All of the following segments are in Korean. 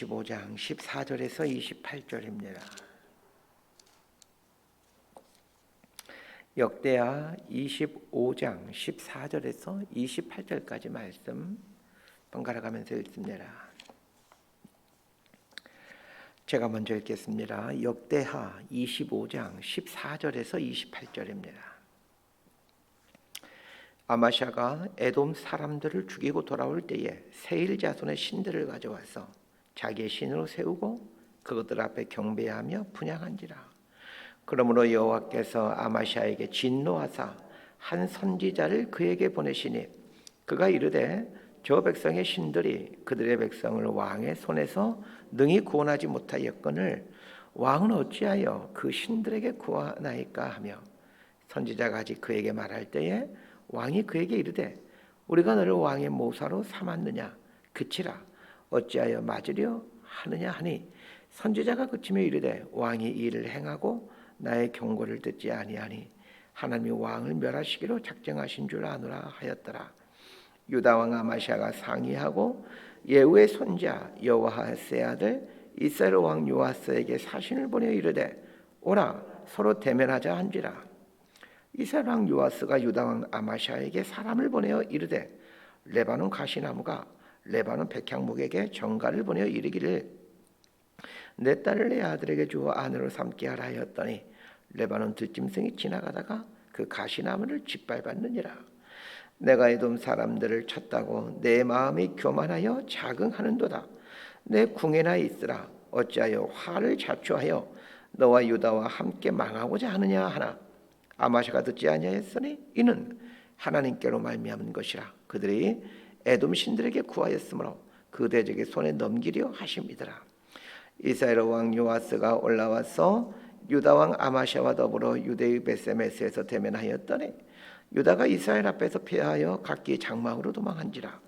15장 14절에서 28절입니다. 역대하 25장 14절에서 28절까지 말씀 번갈아 가면서 읽습니다. 제가 먼저 읽겠습니다. 역대하 25장 14절에서 28절입니다. 아마샤가 에돔 사람들을 죽이고 돌아올 때에 세일 자손의 신들을 가져와서 자기의 신으로 세우고 그것들 앞에 경배하며 분향한지라. 그러므로 여호와께서 아마샤에게 진노하사 한 선지자를 그에게 보내시니 그가 이르되 저 백성의 신들이 그들의 백성을 왕의 손에서 능히 구원하지 못하였거늘 왕은 어찌하여 그 신들에게 구하나이까 하며, 선지자가 아직 그에게 말할 때에 왕이 그에게 이르되 우리가 너를 왕의 모사로 삼았느냐 그치라 어찌하여 맞으려 하느냐 하니, 선지자가 그치며 이르되 왕이 이 일을 행하고 나의 경고를 듣지 아니하니 하나님이 왕을 멸하시기로 작정하신 줄 아노라 하였더라. 유다 왕 아마샤가 상의하고 예후의 손자 여호아스의 아들 이스라엘 왕 요아스에게 사신을 보내 이르되 오라 서로 대면하자 한지라. 이스라엘 왕 요아스가 유다 왕 아마샤에게 사람을 보내어 이르되 레바논 가시나무가 레바논 백향목에게 전가를 보내어 이르기를 내 딸을 내 아들에게 주어 아내로 삼게 하라 하였더니 레바논 들짐승이 지나가다가 그 가시나무를 짓밟았느니라. 내가 에돔 사람들을 쳤다고 내 마음이 교만하여 자긍하는도다. 내 궁에나 있으라 어찌하여 화를 자초하여 너와 유다와 함께 망하고자 하느냐 하나, 아마샤가 듣지 아니하였으니 이는 하나님께로 말미암은 것이라. 그들이 에돔 신들에게 구하였으므로 그 대적의 손에 넘기려 하심이더라. 이스라엘 왕 요아스가 올라와서 유다 왕 아마샤와 더불어 유대의 베세메스에서 대면하였더니 유다가 이스라엘 앞에서 피하여 각기 장막으로 도망한지라.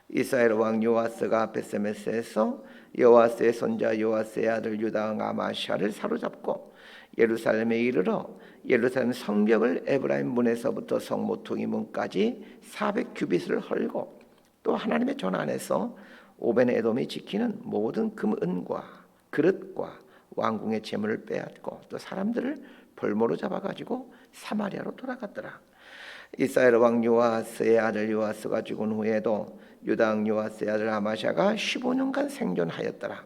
이스라엘 왕 요아스가 베세메스에서 요아스의 손자 요아스의 아들 유다 왕 아마샤를 사로잡고 예루살렘에 이르러 예루살렘 성벽을 에브라임 문에서부터 성 모퉁이 문까지 400규빗을 헐고 또 하나님의 전 안에서 오벤 에돔이 지키는 모든 금은과 그릇과 왕궁의 재물을 빼앗고 또 사람들을 볼모로 잡아가지고 사마리아로 돌아갔더라. 이스라엘 왕 요아스의 아들 요아스가 죽은 후에도 유다 왕 요아스의 아들 아마샤가 15년간 생존하였더라.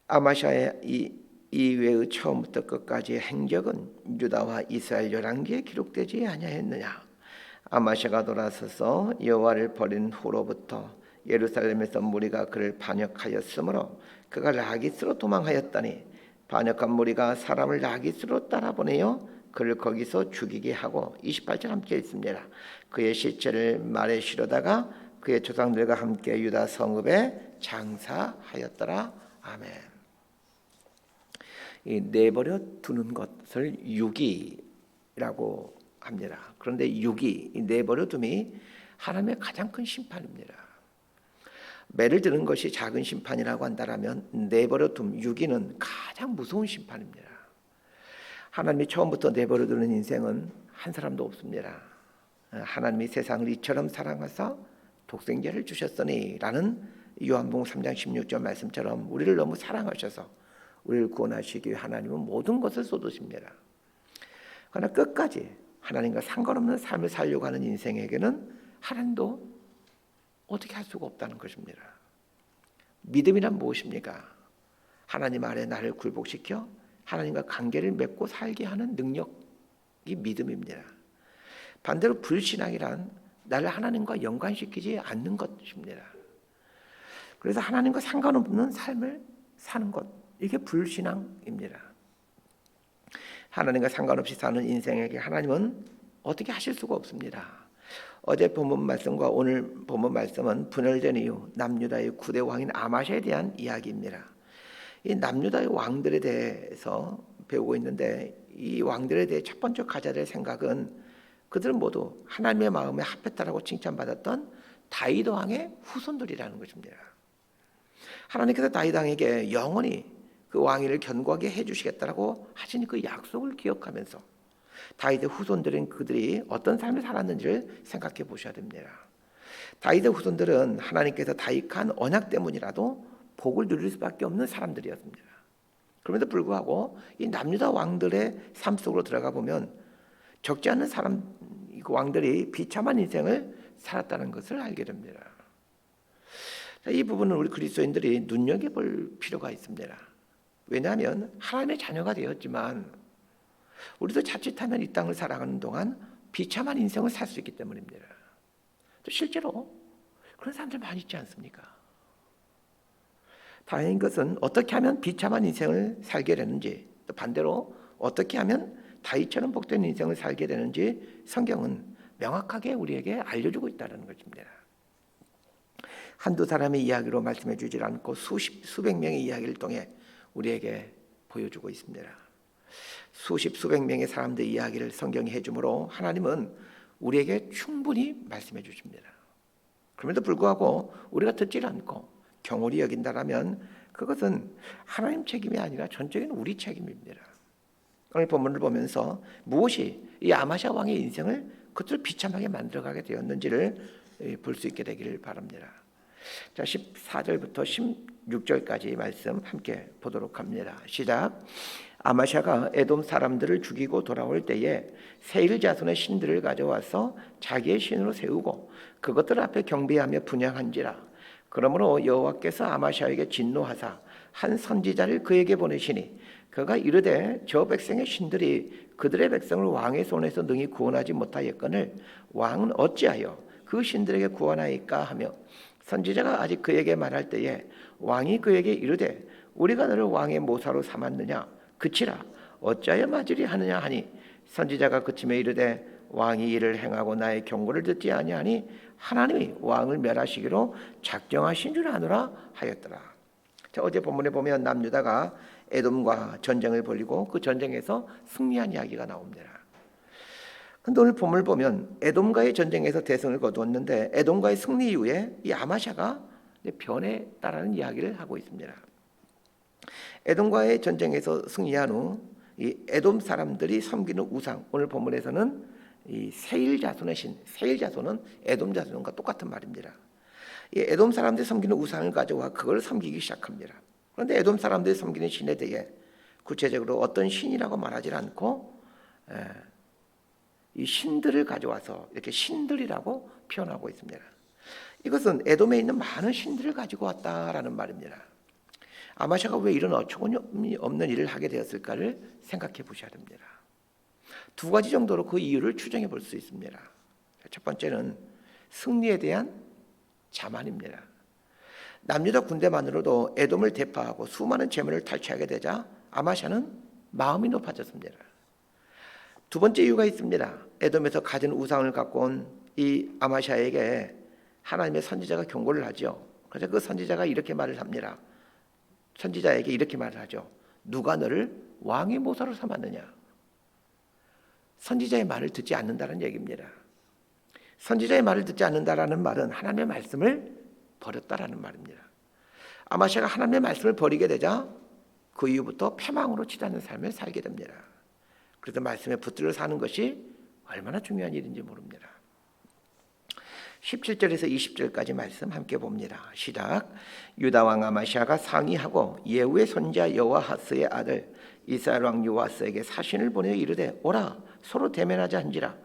아마샤의 이외의 처음부터 끝까지의 행적은 유다와 이스라엘 열왕기에 기록되지 아니하였느냐. 아마샤가 돌아서서 여호와를 버린 후로부터 예루살렘에서 무리가 그를 반역하였으므로 그가 라기스로 도망하였더니 반역한 무리가 사람을 라기스로 따라보내어 그를 거기서 죽이게 하고 28절 함께 있습니다. 그의 시체를 말에 실어다가 그의 조상들과 함께 유다 성읍에 장사하였더라. 아멘. 이 내버려 두는 것을 유기라고 합니다. 그런데 유기, 내버려 둠이 하나님의 가장 큰 심판입니다. 매를 드는 것이 작은 심판이라고 한다면 내버려 둠, 유기는 가장 무서운 심판입니다. 하나님이 처음부터 내버려 두는 인생은 한 사람도 없습니다. 하나님이 세상을 이처럼 사랑하사 독생자를 주셨으니 라는 요한복음 3장 16절 말씀처럼 우리를 너무 사랑하셔서 우리를 구원하시기 위해 하나님은 모든 것을 쏟으십니다. 그러나 끝까지 하나님과 상관없는 삶을 살려고 하는 인생에게는 하나님도 어떻게 할 수가 없다는 것입니다. 믿음이란 무엇입니까? 하나님 아래 나를 굴복시켜 하나님과 관계를 맺고 살게 하는 능력이 믿음입니다. 반대로 불신앙이란 나를 하나님과 연관시키지 않는 것입니다. 그래서 하나님과 상관없는 삶을 사는 것, 이게 불신앙입니다. 하나님과 상관없이 사는 인생에게 하나님은 어떻게 하실 수가 없습니다. 어제 본문 말씀과 오늘 본문 말씀은 분열된 이후 남유다의 9대 왕인 아마샤에 대한 이야기입니다. 이 남유다의 왕들에 대해서 배우고 있는데 이 왕들에 대해 첫 번째 가져야 될 생각은 그들은 모두 하나님의 마음에 합했다라고 칭찬받았던 다윗 왕의 후손들이라는 것입니다. 하나님께서 다윗 왕에게 영원히 그 왕위를 견고하게 해주시겠다라고 하신 그 약속을 기억하면서 다윗의 후손들인 그들이 어떤 삶을 살았는지를 생각해 보셔야 됩니다. 다윗의 후손들은 하나님께서 다익한 언약 때문이라도 복을 누릴 수밖에 없는 사람들이었습니다. 그럼에도 불구하고 이 남유다 왕들의 삶 속으로 들어가 보면 적지 않은 사람, 그 왕들이 비참한 인생을 살았다는 것을 알게 됩니다. 이 부분은 우리 그리스도인들이 눈여겨볼 필요가 있습니다. 왜냐하면 하나님의 자녀가 되었지만 우리도 자칫하면 이 땅을 살아가는 동안 비참한 인생을 살 수 있기 때문입니다. 또 실제로 그런 사람들 많이 있지 않습니까? 다행인 것은 어떻게 하면 비참한 인생을 살게 되는지, 또 반대로 어떻게 하면 다윗처럼 복된 인생을 살게 되는지 성경은 명확하게 우리에게 알려주고 있다는 것입니다. 한두 사람의 이야기로 말씀해 주질 않고 수백 명의 이야기를 통해 우리에게 보여주고 있습니다. 수백 명의 사람들의 이야기를 성경이 해주므로 하나님은 우리에게 충분히 말씀해 주십니다. 그럼에도 불구하고 우리가 듣질 않고 경홀히 여긴다라면 그것은 하나님 책임이 아니라 전적인 우리 책임입니다. 오늘 본문을 보면서 무엇이 이 아마시아 왕의 인생을 그토록 비참하게 만들어가게 되었는지를 볼 수 있게 되기를 바랍니다. 자, 14절부터 16절까지 말씀 함께 보도록 합니다. 시작. 아마샤가 에돔 사람들을 죽이고 돌아올 때에 세일 자손의 신들을 가져와서 자기의 신으로 세우고 그것들 앞에 경배하며 분향한지라. 그러므로 여호와께서 아마샤에게 진노하사 한 선지자를 그에게 보내시니 그가 이르되 저 백성의 신들이 그들의 백성을 왕의 손에서 능히 구원하지 못하였거늘 왕은 어찌하여 그 신들에게 구원하였까 하며 선지자가 아직 그에게 말할 때에 왕이 그에게 이르되 우리가 너를 왕의 모사로 삼았느냐 그치라 어찌하여 맞으리 하느냐 하니 선지자가 그치며 이르되 왕이 이를 행하고 나의 경고를 듣지 아니하니 하나님이 왕을 멸하시기로 작정하신 줄 아노라 하였더라. 자, 어제 본문에 보면 남유다가 에돔과 전쟁을 벌이고 그 전쟁에서 승리한 이야기가 나옵니다. 근데 오늘 본문을 보면 에돔과의 전쟁에서 대승을 거두었는데 에돔과의 승리 이후에 이 아마샤가 변했다라는 이야기를 하고 있습니다. 에돔과의 전쟁에서 승리한 후 이 에돔 사람들이 섬기는 우상, 오늘 본문에서는 이 세일 자손의 신, 세일 자손은 에돔 자손과 똑같은 말입니다. 이 에돔 사람들이 섬기는 우상을 가져와 그걸 섬기기 시작합니다. 그런데 에돔 사람들이 섬기는 신에 대해 구체적으로 어떤 신이라고 말하지 않고 이 신들을 가져와서 이렇게 신들이라고 표현하고 있습니다. 이것은 에돔에 있는 많은 신들을 가지고 왔다라는 말입니다. 아마샤가 왜 이런 어처구니 없는 일을 하게 되었을까를 생각해 보셔야 됩니다. 두 가지 정도로 그 이유를 추정해 볼 수 있습니다. 첫 번째는 승리에 대한 자만입니다. 남유다 군대만으로도 에돔을 대파하고 수많은 재물을 탈취하게 되자 아마샤는 마음이 높아졌습니다. 두 번째 이유가 있습니다. 에돔에서 가진 우상을 갖고 온 이 아마샤에게 하나님의 선지자가 경고를 하죠. 그래서 그 선지자가 이렇게 말을 합니다. 선지자에게 이렇게 말을 하죠. 누가 너를 왕의 모사로 삼았느냐. 선지자의 말을 듣지 않는다는 얘기입니다. 선지자의 말을 듣지 않는다라는 말은 하나님의 말씀을 버렸다라는 말입니다. 아마샤가 하나님의 말씀을 버리게 되자 그 이후부터 패망으로 치닫는 삶을 살게 됩니다. 그래서 말씀에 붙들어 사는 것이 얼마나 중요한 일인지 모릅니다. 17절에서 20절까지 말씀 함께 봅니다. 시작. 유다 왕 아마시아가 상의하고 예후의 손자 여호아하스의 아들 이스라엘 왕 요아스에게 사신을 보내어 이르되 오라 서로 대면하자 한지라.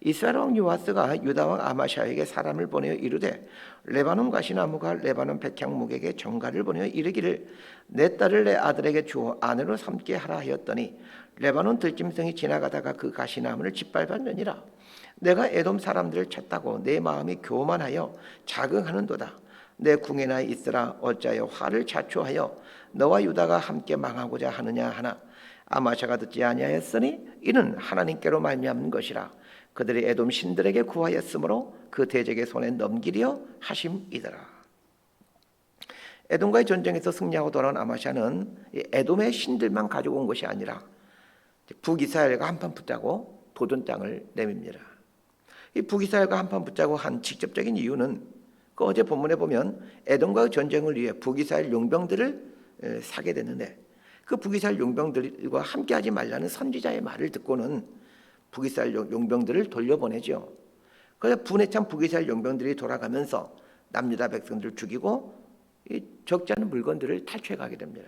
이스라엘 왕 요아스가 유다 왕 아마시아에게 사람을 보내어 이르되 레바논 가시나무가 레바논 백향목에게 정가를 보내어 이르기를 내 딸을 내 아들에게 주어 아내로 삼게 하라 하였더니 레바논 들짐승이 지나가다가 그 가시나무를 짓밟았느니라. 내가 에돔 사람들을 쳤다고 내 마음이 교만하여 자긍하는도다. 내 궁에나 있으라 어찌하여 화를 자초하여 너와 유다가 함께 망하고자 하느냐 하나 아마샤가 듣지 아니하였으니 이는 하나님께로 말미암는 것이라. 그들이 에돔 신들에게 구하였으므로 그 대적의 손에 넘기려 하심이더라. 에돔과의 전쟁에서 승리하고 돌아온 아마샤는 에돔의 신들만 가지고 온 것이 아니라 북이스라엘과 한판 붙자고 보던 땅을 내밉니다. 이 북이스라엘과 한판 붙자고 한 직접적인 이유는 그 어제 본문에 보면 에돔과의 전쟁을 위해 북이스라엘 용병들을 사게 됐는데 그 북이스라엘 용병들과 함께하지 말라는 선지자의 말을 듣고는 북이스라엘 용병들을 돌려보내죠. 그래서 분에 찬 북이스라엘 용병들이 돌아가면서 남유다 백성들을 죽이고 이 적지 않은 물건들을 탈취해 가게 됩니다.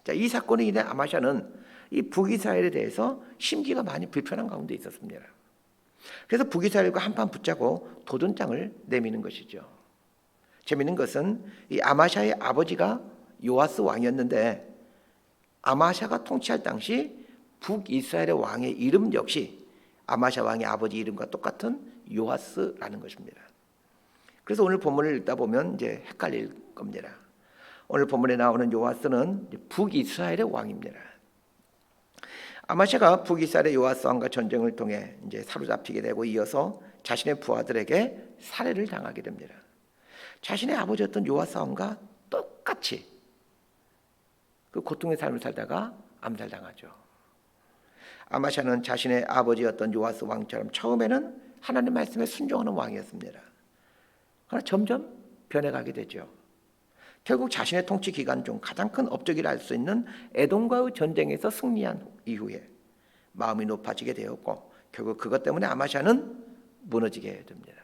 자, 이 사건에 인해 아마샤는 이 북이스라엘에 대해서 심기가 많이 불편한 가운데 있었습니다. 그래서 북이스라엘과 한판 붙자고 도전장을 내미는 것이죠. 재미있는 것은 이 아마샤의 아버지가 요아스 왕이었는데 아마샤가 통치할 당시 북이스라엘의 왕의 이름 역시 아마샤 왕의 아버지 이름과 똑같은 요아스라는 것입니다. 그래서 오늘 본문을 읽다 보면 이제 헷갈릴 겁니다. 오늘 본문에 나오는 요아스는 북이스라엘의 왕입니다. 아마샤가 북이스라엘의 요아스 왕과 전쟁을 통해 이제 사로잡히게 되고 이어서 자신의 부하들에게 살해를 당하게 됩니다. 자신의 아버지였던 요아스 왕과 똑같이 그 고통의 삶을 살다가 암살당하죠. 아마샤는 자신의 아버지였던 요아스 왕처럼 처음에는 하나님 말씀에 순종하는 왕이었습니다. 그러나 점점 변해가게 되죠. 결국 자신의 통치 기간 중 가장 큰 업적이라 할 수 있는 에돔과의 전쟁에서 승리한 이후에 마음이 높아지게 되었고 결국 그것 때문에 아마샤는 무너지게 됩니다.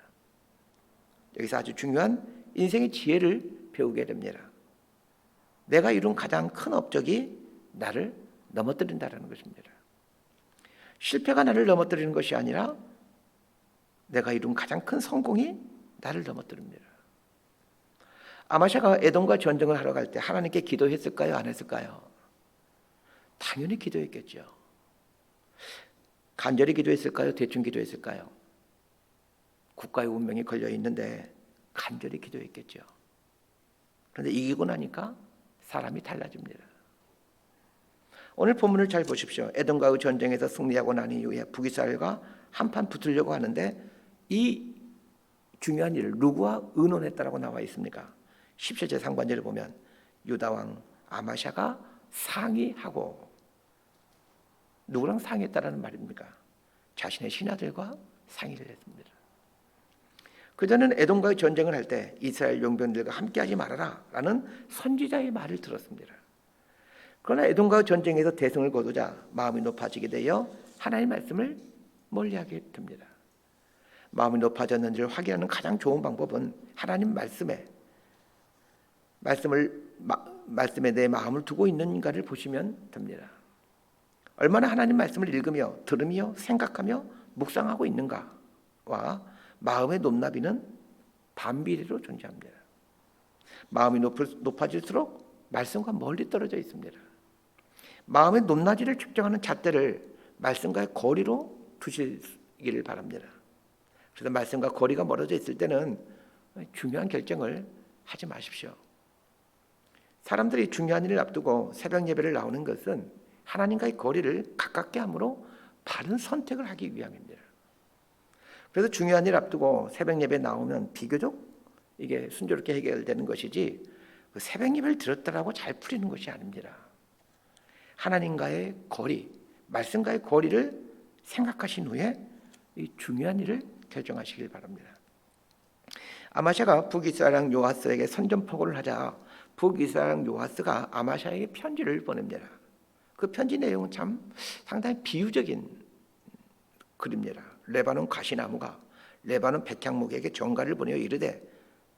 여기서 아주 중요한 인생의 지혜를 배우게 됩니다. 내가 이룬 가장 큰 업적이 나를 넘어뜨린다는 것입니다. 실패가 나를 넘어뜨리는 것이 아니라 내가 이룬 가장 큰 성공이 나를 넘어뜨립니다. 아마샤가 에돔과 전쟁을 하러 갈 때 하나님께 기도했을까요? 안 했을까요? 당연히 기도했겠죠. 간절히 기도했을까요? 대충 기도했을까요? 국가의 운명이 걸려 있는데 간절히 기도했겠죠. 그런데 이기고 나니까 사람이 달라집니다. 오늘 본문을 잘 보십시오. 에돔과의 전쟁에서 승리하고 난 이후에 북이스라엘과 한판 붙으려고 하는데 이 중요한 일을 누구와 의논했다라고 나와 있습니까? 17절 상반절을 보면 유다왕 아마샤가 상의하고 누구랑 상의했다라는 말입니까? 자신의 신하들과 상의를 했습니다. 그전에는 에돔과의 전쟁을 할 때 이스라엘 용병들과 함께하지 말아라 라는 선지자의 말을 들었습니다. 그러나 에돔과의 전쟁에서 대승을 거두자 마음이 높아지게 되어 하나님의 말씀을 멀리하게 됩니다. 마음이 높아졌는지를 확인하는 가장 좋은 방법은 하나님 말씀에 내 마음을 두고 있는가를 보시면 됩니다. 얼마나 하나님 말씀을 읽으며 들으며 생각하며 묵상하고 있는가와 마음의 높낮이는 반비례로 존재합니다. 마음이 높아질수록 말씀과 멀리 떨어져 있습니다. 마음의 높낮이를 측정하는 잣대를 말씀과의 거리로 두시기를 바랍니다. 그래서 말씀과 거리가 멀어져 있을 때는 중요한 결정을 하지 마십시오. 사람들이 중요한 일을 앞두고 새벽 예배를 나오는 것은 하나님과의 거리를 가깝게 함으로 바른 선택을 하기 위함입니다. 그래서 중요한 일 앞두고 새벽 예배 나오면 비교적 이게 순조롭게 해결되는 것이지 새벽 예배를 들었다라고 잘 풀리는 것이 아닙니다. 하나님과의 거리, 말씀과의 거리를 생각하신 후에 이 중요한 일을 결정하시길 바랍니다. 아마샤가 북이스라엘 요아스에게 선전포고를 하자 북이스라엘 요아스가 아마샤에게 편지를 보냅니다. 그 편지 내용은 참 상당히 비유적인 글입니다. 레바논 가시나무가 레바논 백향목에게 전가를 보내어 이르되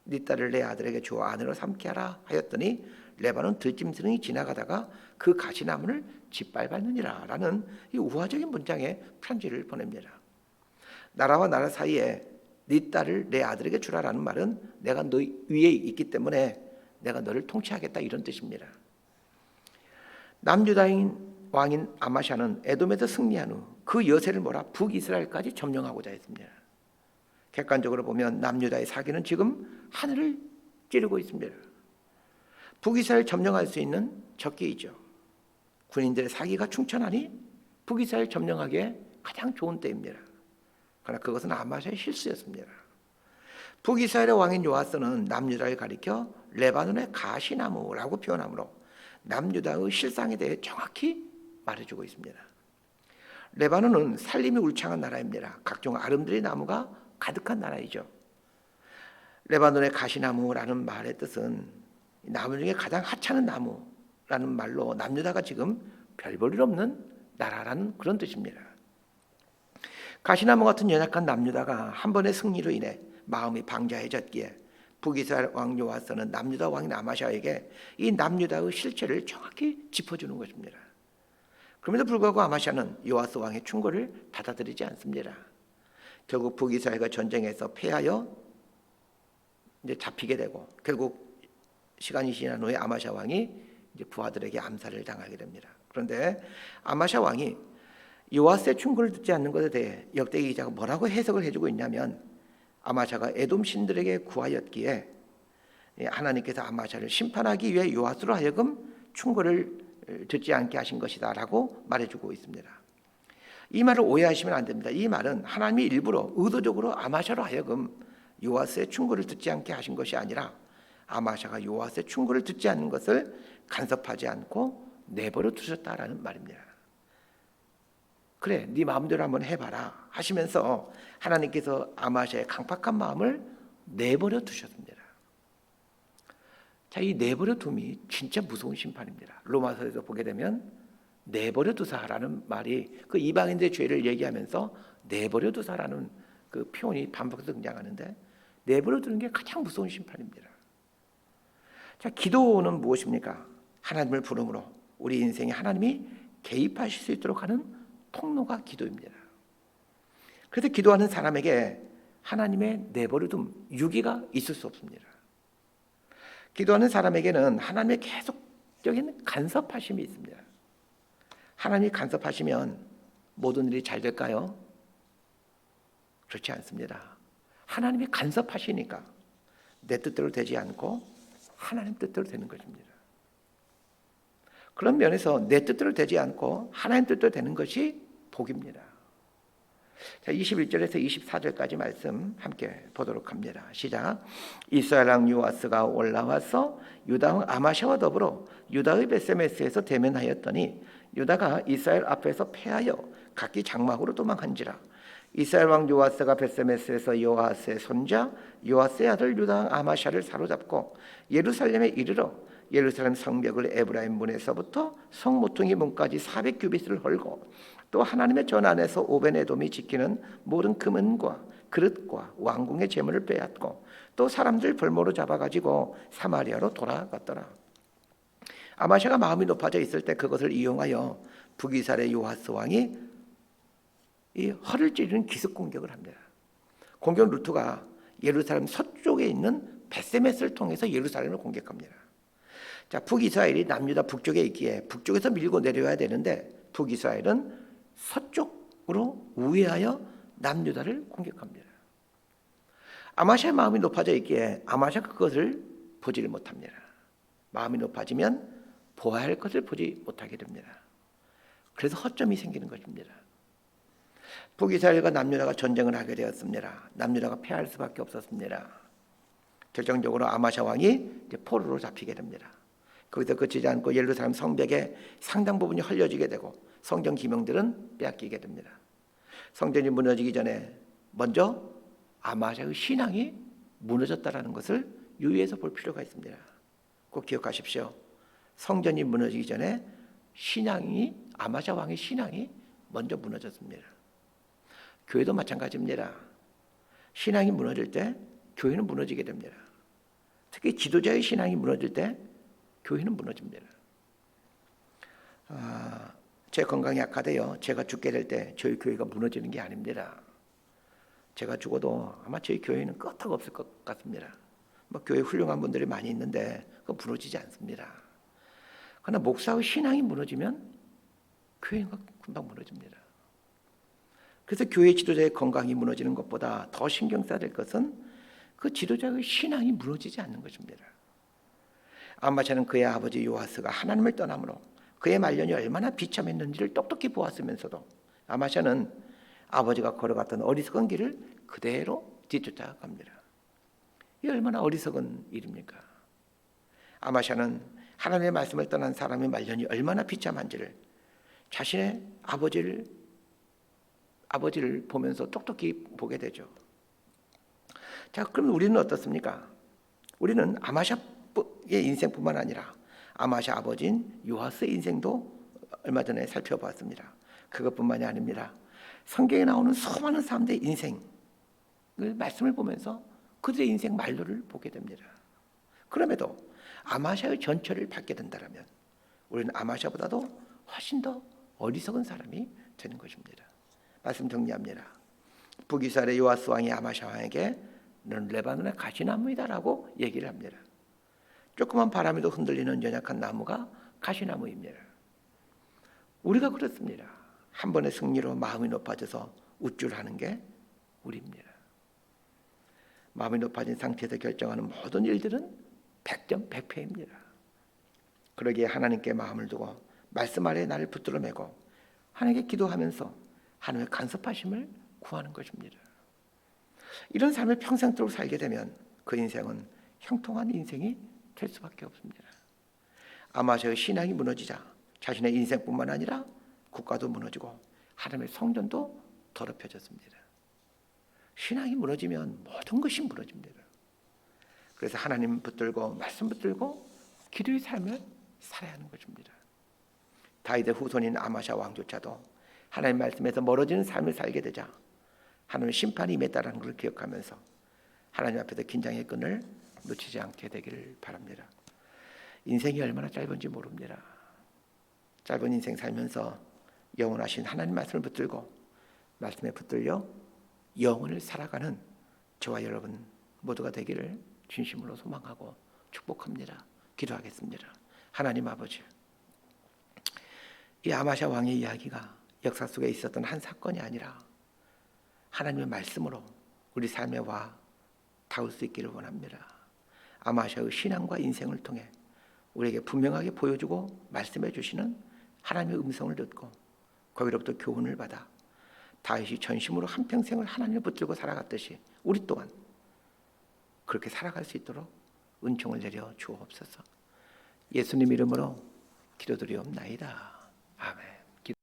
네 딸을 내 아들에게 주어 아내로 삼게 하라 하였더니 레바논 들짐승이 지나가다가 그 가시나무를 짓밟았느니라 라는 이 우화적인 문장의 편지를 보냅니다. 나라와 나라 사이에 네 딸을 내 아들에게 주라라는 말은 내가 너 위에 있기 때문에 내가 너를 통치하겠다 이런 뜻입니다. 남유다인 왕인 아마샤는 에돔에서 승리한 후 그 여세를 몰아 북이스라엘까지 점령하고자 했습니다. 객관적으로 보면 남유다의 사기는 지금 하늘을 찌르고 있습니다. 북이스라엘 점령할 수 있는 적기이죠. 군인들의 사기가 충천하니 북이스라엘 점령하기에 가장 좋은 때입니다. 그러나 그것은 아마샤의 실수였습니다. 북이스라엘의 왕인 요아스는 남유다를 가리켜 레바논의 가시나무라고 표현하므로 남유다의 실상에 대해 정확히 말해주고 있습니다. 레바논은 산림이 울창한 나라입니다. 각종 아름드리 나무가 가득한 나라이죠. 레바논의 가시나무라는 말의 뜻은 나무 중에 가장 하찮은 나무라는 말로 남유다가 지금 별 볼 일 없는 나라라는 그런 뜻입니다. 가시나무 같은 연약한 남유다가 한 번의 승리로 인해 마음이 방자해졌기에 북이스라엘 왕 요아스는 남유다 왕인 아마샤에게 이 남유다의 실체를 정확히 짚어주는 것입니다. 그럼에도 불구하고 아마샤는 요아스 왕의 충고를 받아들이지 않습니다. 결국 북이스라엘과 전쟁에서 패하여 이제 잡히게 되고 결국 시간이 지난 후에 아마샤 왕이 이제 부하들에게 암살을 당하게 됩니다. 그런데 아마샤 왕이 요아스의 충고를 듣지 않는 것에 대해 역대기 기자가 뭐라고 해석을 해주고 있냐면 아마샤가 에돔 신들에게 구하였기에 하나님께서 아마샤를 심판하기 위해 요아스로 하여금 충고를 듣지 않게 하신 것이다 라고 말해주고 있습니다. 이 말을 오해하시면 안 됩니다. 이 말은 하나님이 일부러 의도적으로 아마샤로 하여금 요아스의 충고를 듣지 않게 하신 것이 아니라 아마샤가 요아스의 충고를 듣지 않는 것을 간섭하지 않고 내버려 두셨다라는 말입니다. 그래, 네 마음대로 한번 해봐라 하시면서 하나님께서 아마샤의 강팍한 마음을 내버려 두셨습니다. 자, 이 내버려 둠이 진짜 무서운 심판입니다. 로마서에서 보게 되면 내버려 두사라는 말이 그 이방인들의 죄를 얘기하면서 내버려 두사라는 그 표현이 반복해서 등장하는데 내버려 두는 게 가장 무서운 심판입니다. 자, 기도는 무엇입니까? 하나님을 부름으로 우리 인생에 하나님이 개입하실 수 있도록 하는 통로가 기도입니다. 그래서 기도하는 사람에게 하나님의 내버려둠, 유기가 있을 수 없습니다. 기도하는 사람에게는 하나님의 계속적인 간섭하심이 있습니다. 하나님이 간섭하시면 모든 일이 잘 될까요? 그렇지 않습니다. 하나님이 간섭하시니까 내 뜻대로 되지 않고 하나님 뜻대로 되는 것입니다. 그런 면에서 내 뜻대로 되지 않고 하나님 뜻대로 되는 것이 복입니다. 자, 21절에서 24절까지 말씀 함께 보도록 합니다. 시작. 이스라엘 왕 요아스가 올라와서 유다 왕 아마샤와 더불어 유다의 베세메스에서 대면하였더니 유다가 이스라엘 앞에서 패하여 각기 장막으로 도망한지라. 이스라엘 왕 요아스가 베세메스에서 요아스의 손자 요아스의 아들 유다 왕 아마샤를 사로잡고 예루살렘에 이르러 예루살렘 성벽을 에브라임 문에서부터 성 모퉁이 문까지 400규빗을 헐고 또 하나님의 전 안에서 오벤에돔이 지키는 모든 금은과 그릇과 왕궁의 재물을 빼앗고 또 사람들 벌모로 잡아가지고 사마리아로 돌아갔더라. 아마샤가 마음이 높아져 있을 때 그것을 이용하여 북이스라엘의 요아스 왕이 이 허를 찌르는 기습 공격을 합니다. 공격 루트가 예루살렘 서쪽에 있는 베세메스를 통해서 예루살렘을 공격합니다. 자, 북이스라엘이 남유다 북쪽에 있기에 북쪽에서 밀고 내려와야 되는데 북이스라엘은 서쪽으로 우회하여 남유다를 공격합니다. 아마샤의 마음이 높아져 있기에 아마샤가 그것을 보지를 못합니다. 마음이 높아지면 보아야 할 것을 보지 못하게 됩니다. 그래서 허점이 생기는 것입니다. 북이스라엘과 남유다가 전쟁을 하게 되었습니다. 남유다가 패할 수밖에 없었습니다. 결정적으로 아마샤 왕이 포로로 잡히게 됩니다. 거기서 그치지 않고 예루살렘 성벽의 상당 부분이 헐려지게 되고 성전 기명들은 빼앗기게 됩니다. 성전이 무너지기 전에 먼저 아마샤의 신앙이 무너졌다는 것을 유의해서 볼 필요가 있습니다. 꼭 기억하십시오. 성전이 무너지기 전에 아마샤 왕의 신앙이 먼저 무너졌습니다. 교회도 마찬가지입니다. 신앙이 무너질 때 교회는 무너지게 됩니다. 특히 지도자의 신앙이 무너질 때 교회는 무너집니다. 제 건강이 악화되어 제가 죽게 될 때 저희 교회가 무너지는 게 아닙니다. 제가 죽어도 아마 저희 교회는 끄떡 없을 것 같습니다. 교회 훌륭한 분들이 많이 있는데 그거 무너지지 않습니다. 그러나 목사의 신앙이 무너지면 교회가 금방 무너집니다. 그래서 교회 지도자의 건강이 무너지는 것보다 더 신경 써야 될 것은 그 지도자의 신앙이 무너지지 않는 것입니다. 아마샤는 그의 아버지 요아스가 하나님을 떠남으로 그의 말년이 얼마나 비참했는지를 똑똑히 보았으면서도 아마샤는 아버지가 걸어갔던 어리석은 길을 그대로 뒤쫓아갑니다. 이 얼마나 어리석은 일입니까? 아마샤는 하나님의 말씀을 떠난 사람의 말년이 얼마나 비참한지를 자신의 아버지를 보면서 똑똑히 보게 되죠. 자, 그럼 우리는 어떻습니까? 우리는 아마샤의 인생뿐만 아니라 아마샤 아버지인 요아스의 인생도 얼마 전에 살펴보았습니다. 그것뿐만이 아닙니다. 성경에 나오는 수많은 사람들의 인생을 말씀을 보면서 그들의 인생 말로를 보게 됩니다. 그럼에도 아마샤의 전철을 받게 된다면 우리는 아마샤보다도 훨씬 더 어리석은 사람이 되는 것입니다. 말씀 정리합니다. 북이스라엘의 요아스 왕이 아마샤 왕에게 너는 레바논의 가시나무이다라고 얘기를 합니다. 조그만 바람에도 흔들리는 연약한 나무가 가시나무입니다. 우리가 그렇습니다. 한 번의 승리로 마음이 높아져서 우쭐하는 게 우리입니다. 마음이 높아진 상태에서 결정하는 모든 일들은 100점 100패입니다. 그러기에 하나님께 마음을 두고 말씀 아래에 나를 붙들어 매고 하나님께 기도하면서 하나님의 간섭하심을 구하는 것입니다. 이런 삶을 평생도록 살게 되면 그 인생은 형통한 인생이 될 수밖에 없습니다. 아마샤의 신앙이 무너지자 자신의 인생뿐만 아니라 국가도 무너지고 하나님의 성전도 더럽혀졌습니다. 신앙이 무너지면 모든 것이 무너집니다. 그래서 하나님 붙들고 말씀 붙들고 기도의 삶을 살아야 하는 것입니다. 다윗의 후손인 아마샤 왕조차도 하나님 말씀에서 멀어지는 삶을 살게 되자 하나님의 심판이 임했다는 것을 기억하면서 하나님 앞에서 긴장의 끈을 놓치지 않게 되기를 바랍니다. 인생이 얼마나 짧은지 모릅니다. 짧은 인생 살면서 영원하신 하나님 말씀을 붙들고 말씀에 붙들려 영혼을 살아가는 저와 여러분 모두가 되기를 진심으로 소망하고 축복합니다. 기도하겠습니다. 하나님 아버지, 이 아마샤 왕의 이야기가 역사 속에 있었던 한 사건이 아니라 하나님의 말씀으로 우리 삶에 와 닿을 수 있기를 원합니다. 아마샤의 신앙과 인생을 통해 우리에게 분명하게 보여주고 말씀해 주시는 하나님의 음성을 듣고 거기로부터 교훈을 받아 다윗이 전심으로 한평생을 하나님을 붙들고 살아갔듯이 우리 또한 그렇게 살아갈 수 있도록 은총을 내려 주옵소서. 예수님 이름으로 기도드리옵나이다. 아멘.